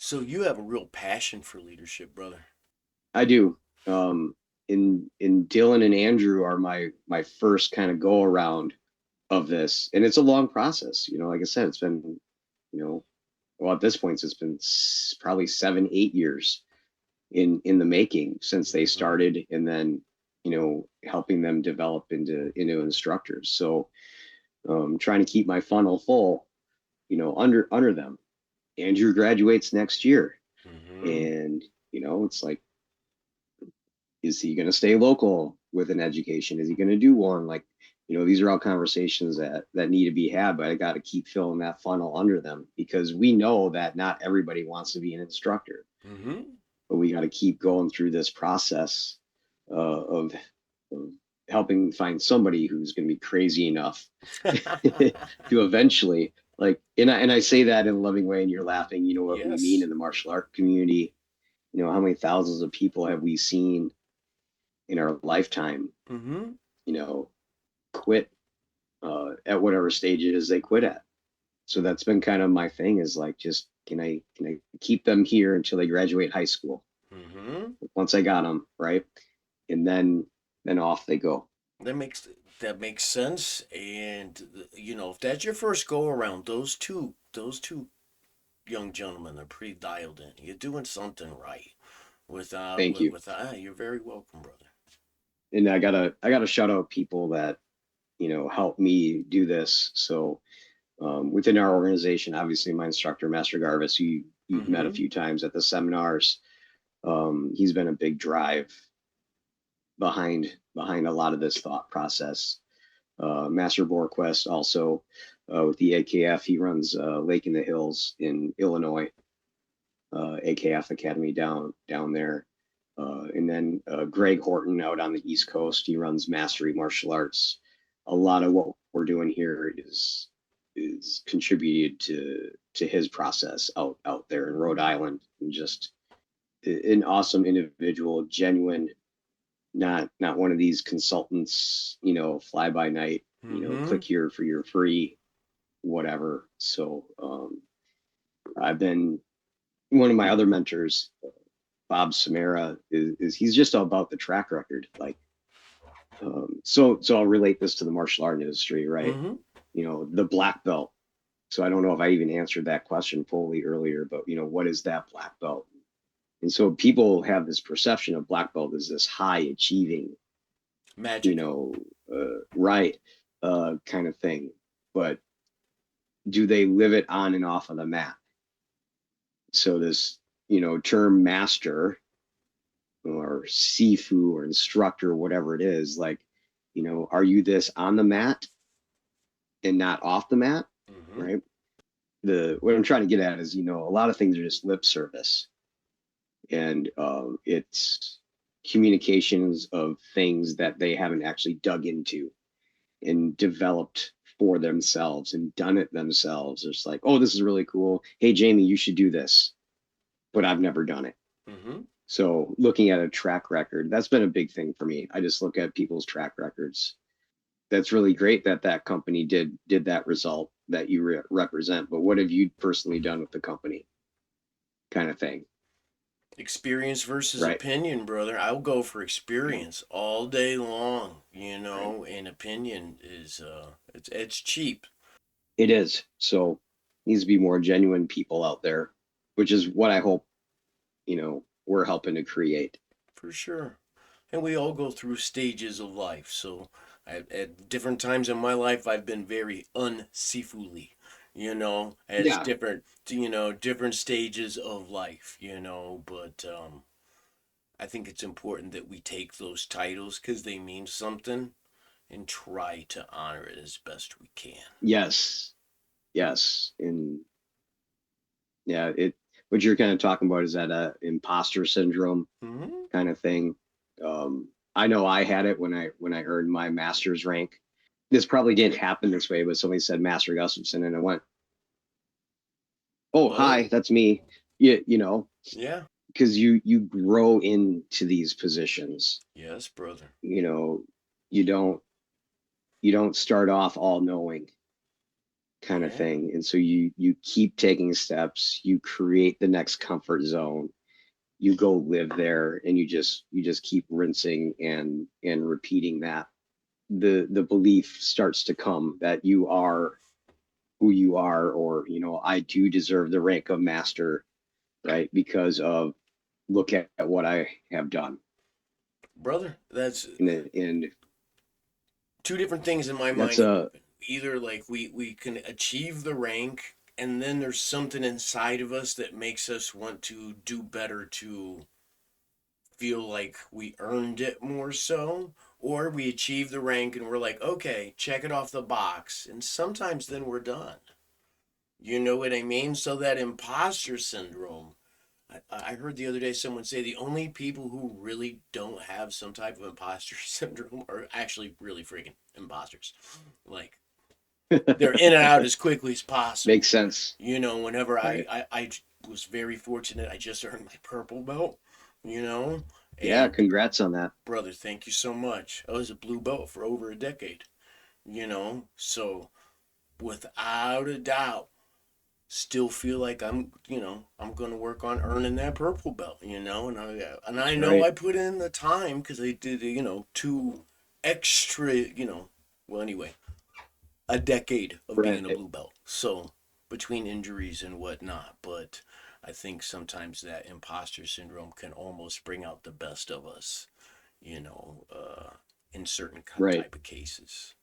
So you have a real passion for leadership, brother. I do. In Dylan and Andrew are my first kind of go around of this, and it's a long process. Like I said, it's been, you know, well, at this point, it's been probably 7, 8 years in the making since they Mm-hmm. started, and then helping them develop into instructors. So trying to keep my funnel full, under them. Andrew graduates next year, Mm-hmm. and it's like, is he going to stay local with an education? Is he going to do one? Like, these are all conversations that need to be had, but I got to keep filling that funnel under them, because we know that not everybody wants to be an instructor, Mm-hmm. but we got to keep going through this process of helping find somebody who's going to be crazy enough to eventually, like, and I say that in a loving way, and you're laughing. You know what we mean Yes. in the martial art community. How many thousands of people have we seen in our lifetime, Mm-hmm. you know, quit at whatever stage it is they quit at. So that's been kind of my thing, is like, just can I keep them here until they graduate high school? Mm-hmm. Once I got them right, and then off they go. That makes that makes sense. And if that's your first go around, those two young gentlemen are pretty dialed in. You're doing something right. Thank you. You're very welcome, brother. And I gotta shout out people that help me do this. So within our organization, obviously my instructor, Master Garvis, who you've met a Mm-hmm. few times at the seminars, he's been a big drive behind a lot of this thought process. Master Borquest also, with the AKF, he runs Lake in the Hills in Illinois, AKF Academy down there. And then Greg Horton out on the East Coast, he runs Mastery Martial Arts. A lot of what we're doing here is contributed to his process out there in Rhode Island, and just an awesome individual, genuine, not one of these consultants, fly by night, Mm-hmm. click here for your free whatever. So I've been one of my other mentors, Bob Samara, is he's just all about the track record. Like, so I'll relate this to the martial art industry, right? Mm-hmm. The black belt. So I don't know if I even answered that question fully earlier, but what is that black belt? And so people have this perception of black belt as this high achieving, you Magic. know, right, kind of thing. But do they live it on and off of the mat? So this, term master or sifu or instructor, whatever it is, like, are you this on the mat and not off the mat? Mm-hmm. Right. What I'm trying to get at is, a lot of things are just lip service, and it's communications of things that they haven't actually dug into and developed for themselves and done it themselves. It's like, oh, this is really cool. Hey, Jamie, you should do this, but I've never done it. Mm-hmm. So looking at a track record, that's been a big thing for me. I just look at people's track records. That's really great that that company did that result that you represent. But what have you personally done with the company, kind of thing, Experience versus right? opinion, brother. I'll go for Yeah, experience all day long, right. and opinion is it's cheap. It is. So needs to be more genuine people out there, which is what I hope we're helping to create. For sure. And we all go through stages of life. So at different times in my life, I've been very unsifuli, as Yeah, different stages of life, But I think it's important that we take those titles because they mean something and try to honor it as best we can. yes, yes, and yeah, what you're kind of talking about is that imposter syndrome Mm-hmm. kind of thing. I know I had it when I earned my master's rank. This probably didn't happen this way, but somebody said Master Gustavson, and I went, "Oh, What? hi, that's me." Yeah, Yeah. because you grow into these positions. Yes, brother. You know, you don't you don't start off all knowing, kind of Yeah. thing. And so you keep taking steps, you create the next comfort zone, you go live there, and you just keep rinsing and repeating that. The belief starts to come that you are who you are, or I do deserve the rank of master, right? Because of look at what I have done. Brother, that's And two different things in my that's mind a happen. Either like we can achieve the rank, and then there's something inside of us that makes us want to do better to feel like we earned it more so, or we achieve the rank and we're like, okay, check it off the box, and sometimes then we're done. You know what I mean? So that imposter syndrome. I heard the other day someone say the only people who really don't have some type of imposter syndrome are actually really freaking imposters. Like, they're in and out as quickly as possible. makes sense, You know, whenever right? I was very fortunate, I just earned my purple belt, you know, Yeah, and congrats on that. brother, thank you so much. I was a blue belt for over a decade, you know, so without a doubt, still feel like I'm going to work on earning that purple belt, and I know Right, I put in the time because I did, two extra, well, anyway, a decade of being a right, blue belt. So between injuries and whatnot, but I think sometimes that imposter syndrome can almost bring out the best of us, you know, uh, in certain right. type of cases.